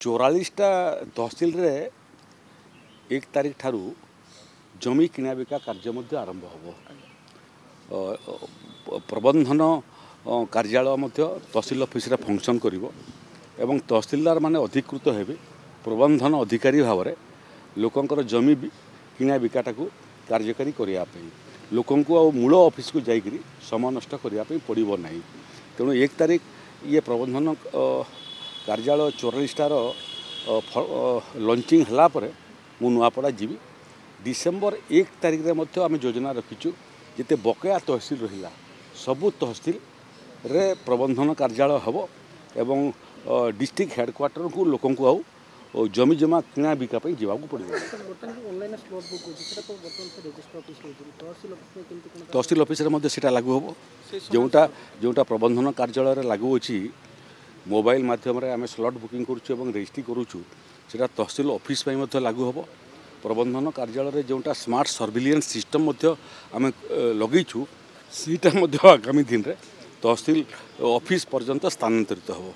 44टा तहसिल रे 1 तारिख ठारू जमी किना बिका कार्य मध्य आरंभ हो प्रबंधन कार्यालय मध्य तहसिल ऑफिस रे फंक्शन करिवो एवं तहसिलदार माने अधिकृत हेबे प्रबंधन अधिकारी भाव में लोकंकर जमी किना बिकाटा को कार्यकारी करिया पे लोकंको आ मूल ऑफिस को जाइकरी समय नष्ट करिया पे पड़िबो नाही। तेणु 1 तारिख ये प्रबंधन कार्यालय 44टार लंचिंग हला परे मु नुआपड़ा जीवी डिसेम्बर 1 तारिख रे आम योजना रखीचु जिते बकेया तहसिल रहिला सबु तहसिल रे प्रबंधन कार्यालय हम एवं डिस्ट्रिक्ट हेडक्वार्टर को लोक जमी जमा किना बिका जावाक पड़े। तहसिल ऑफिस से लागू हम जोटा जोटा प्रबंधन कार्यालय लागू अच्छी मोबाइल माध्यम आम स्लॉट बुकिंग करुचु रजिस्ट्री करुचु सेटा तहसिल ऑफिस लागू हम। प्रबंधन कार्यालय जोटा स्मार्ट सर्विलांस सिस्टम आम लगेचु सीटा आगामी दिन में तहसिल ऑफिस पर्यंत स्थानांतरित हो।